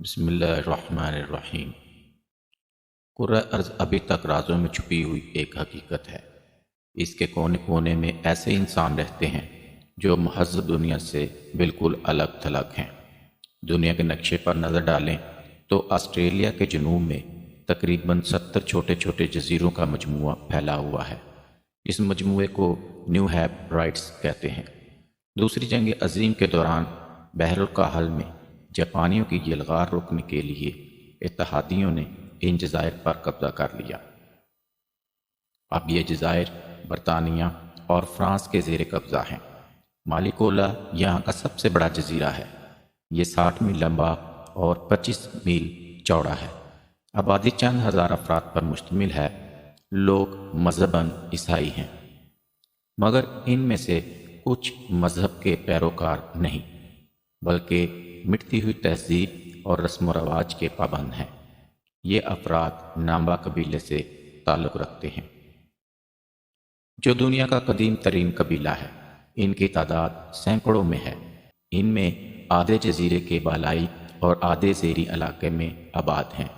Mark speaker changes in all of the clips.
Speaker 1: بسم اللہ الرحمن الرحیم۔ کرۂ ارض ابھی تک رازوں میں چھپی ہوئی ایک حقیقت ہے۔ اس کے کونے کونے میں ایسے انسان رہتے ہیں جو مہذب دنیا سے بالکل الگ تھلگ ہیں۔ دنیا کے نقشے پر نظر ڈالیں تو آسٹریلیا کے جنوب میں تقریباً 70 چھوٹے چھوٹے جزیروں کا مجموعہ پھیلا ہوا ہے۔ اس مجموعے کو نیو ہیبرائڈز کہتے ہیں۔ دوسری جنگ عظیم کے دوران بحر الکاہل میں جاپانیوں کی یلغار روکنے کے لیے اتحادیوں نے ان جزائر پر قبضہ کر لیا۔ اب یہ جزائر برطانیہ اور فرانس کے زیر قبضہ ہیں۔ مالیکولا یہاں کا سب سے بڑا جزیرہ ہے۔ یہ 60 میل لمبا اور 25 میل چوڑا ہے۔ آبادی چند ہزار افراد پر مشتمل ہے۔ لوگ مذہباً عیسائی ہیں، مگر ان میں سے کچھ مذہب کے پیروکار نہیں، بلکہ مٹتی ہوئی تہذیب اور رسم و رواج کے پابند ہیں۔ یہ افراد نامبا قبیلے سے تعلق رکھتے ہیں، جو دنیا کا قدیم ترین قبیلہ ہے۔ ان کی تعداد سینکڑوں میں ہے۔ ان میں آدھے جزیرے کے بالائی اور آدھے زیریں علاقے میں آباد ہیں۔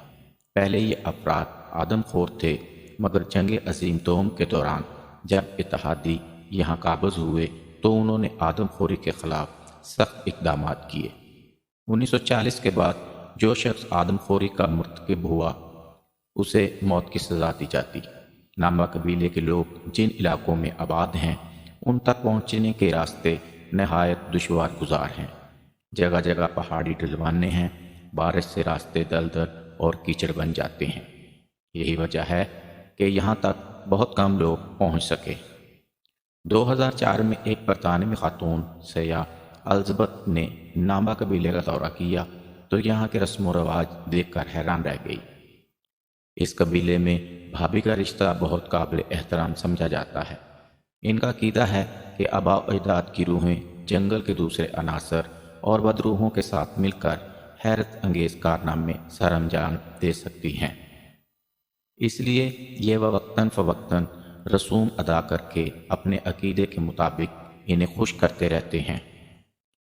Speaker 1: پہلے یہ افراد آدم خور تھے، مگر جنگ عظیم دوم کے دوران جب اتحادی یہاں قابض ہوئے تو انہوں نے آدم خوری کے خلاف سخت اقدامات کیے۔ 1940 کے بعد جو شخص آدم خوری کا مرتکب ہوا اسے موت کی سزا دی جاتی۔ نامبا قبیلے کے لوگ جن علاقوں میں آباد ہیں ان تک پہنچنے کے راستے نہایت دشوار گزار ہیں۔ جگہ جگہ پہاڑی ڈھلوانے ہیں، بارش سے راستے دلدل اور کیچڑ بن جاتے ہیں۔ یہی وجہ ہے کہ یہاں تک بہت کم لوگ پہنچ سکے۔ 2004 میں ایک برطانوی خاتون سیاح الزبتھ نے نامبا قبیلے کا دورہ کیا تو یہاں کے رسم و رواج دیکھ کر حیران رہ گئی۔ اس قبیلے میں بھابھی کا رشتہ بہت قابل احترام سمجھا جاتا ہے۔ ان کا عقیدہ ہے کہ آباء و اجداد کی روحیں جنگل کے دوسرے عناصر اور بدروحوں کے ساتھ مل کر حیرت انگیز کارنامے سر انجام دے سکتی ہیں۔ اس لیے یہ وقتاً فوقتاً رسوم ادا کر کے اپنے عقیدے کے مطابق انہیں خوش کرتے رہتے ہیں۔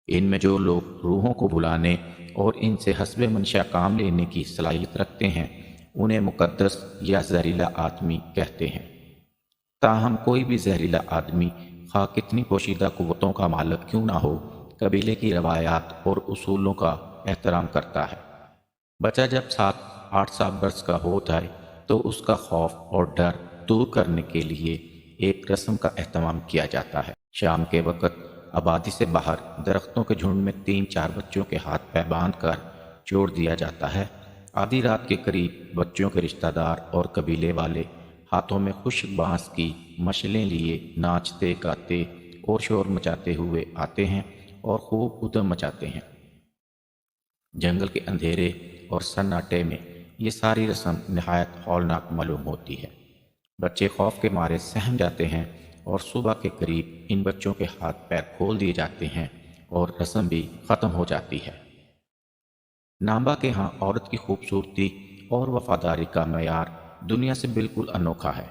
Speaker 1: ان میں جو لوگ روحوں کو بلانے اور ان سے حسب منشا کام لینے کی صلاحیت رکھتے ہیں انہیں مقدس یا زہریلا آدمی کہتے ہیں۔ تاہم کوئی بھی زہریلا آدمی خواہ کتنی پوشیدہ قوتوں کا مالک کیوں نہ ہو، قبیلے کی روایات اور اصولوں کا احترام کرتا ہے۔ بچہ جب 7-8 سال برس کا ہو جائے تو اس کا خوف اور ڈر دور کرنے کے لیے ایک رسم کا اہتمام کیا جاتا ہے۔ شام کے وقت آبادی سے باہر درختوں کے جھنڈ میں 3-4 بچوں کے ہاتھ پہ باندھ کر چھوڑ دیا جاتا ہے۔ آدھی رات کے قریب بچوں کے رشتہ دار اور قبیلے والے ہاتھوں میں خشک بانس کی مشلیں لیے ناچتے گاتے اور شور مچاتے ہوئے آتے ہیں اور خوب ادھم مچاتے ہیں۔ جنگل کے اندھیرے اور سناٹے میں یہ ساری رسم نہایت ہولناک معلوم ہوتی ہے۔ بچے خوف کے مارے سہم جاتے ہیں اور صبح کے قریب ان بچوں کے ہاتھ پیر کھول دیے جاتے ہیں اور رسم بھی ختم ہو جاتی ہے۔ نامبا کے ہاں عورت کی خوبصورتی اور وفاداری کا معیار دنیا سے بالکل انوکھا ہے۔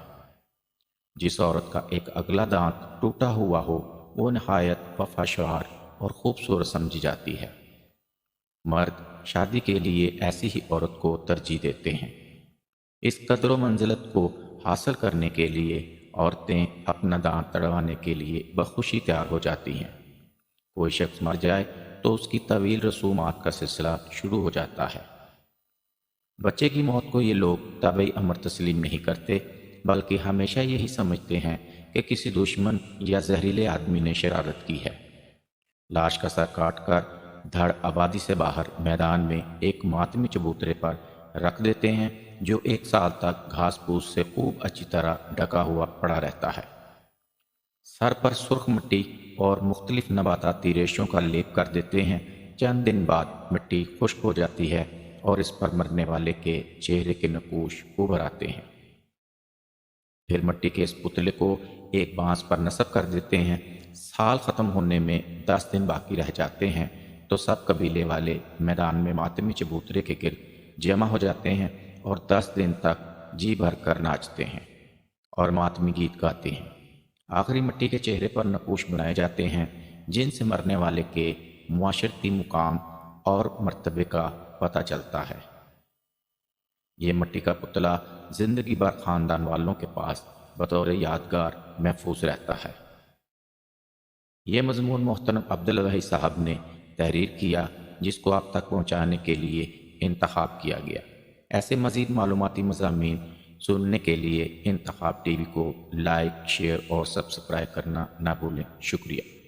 Speaker 1: جس عورت کا ایک اگلا دانت ٹوٹا ہوا ہو وہ نہایت وفاشار اور خوبصورت سمجھی جاتی ہے۔ مرد شادی کے لیے ایسی ہی عورت کو ترجیح دیتے ہیں۔ اس قدر و منزلت کو حاصل کرنے کے لیے عورتیں اپنا دانت تڑوانے کے لیے بخوشی تیار ہو جاتی ہیں۔ کوئی شخص مر جائے تو اس کی طویل رسومات کا سلسلہ شروع ہو جاتا ہے۔ بچے کی موت کو یہ لوگ طبعی امر تسلیم نہیں کرتے، بلکہ ہمیشہ یہی سمجھتے ہیں کہ کسی دشمن یا زہریلے آدمی نے شرارت کی ہے۔ لاش کا سر کاٹ کر دھڑ آبادی سے باہر میدان میں ایک ماتمی چبوترے پر رکھ دیتے ہیں جو 1 سال تک گھاس پھوس سے خوب اچھی طرح ڈھکا ہوا پڑا رہتا ہے۔ سر پر سرخ مٹی اور مختلف نباتاتی ریشوں کا لیپ کر دیتے ہیں۔ چند دن بعد مٹی خشک ہو جاتی ہے اور اس پر مرنے والے کے چہرے کے نقوش ابھر آتے ہیں۔ پھر مٹی کے اس پتلے کو ایک بانس پر نصب کر دیتے ہیں۔ سال ختم ہونے میں 10 دن باقی رہ جاتے ہیں تو سب قبیلے والے میدان میں ماتمی چبوترے کے گرد جمع ہو جاتے ہیں اور 10 دن تک جی بھر کر ناچتے ہیں اور ماتمی گیت گاتے ہیں۔ آخری مٹی کے چہرے پر نقوش بنائے جاتے ہیں جن سے مرنے والے کے معاشرتی مقام اور مرتبے کا پتہ چلتا ہے۔ یہ مٹی کا پتلا زندگی بھر خاندان والوں کے پاس بطور یادگار محفوظ رہتا ہے۔ یہ مضمون محترم عبدالوہی صاحب نے تحریر کیا، جس کو آپ تک پہنچانے کے لیے انتخاب کیا گیا۔ ایسے مزید معلوماتی مضامین سننے کے لیے انتخاب ٹی وی کو لائک، شیئر اور سبسکرائب کرنا نہ بھولیں۔ شکریہ۔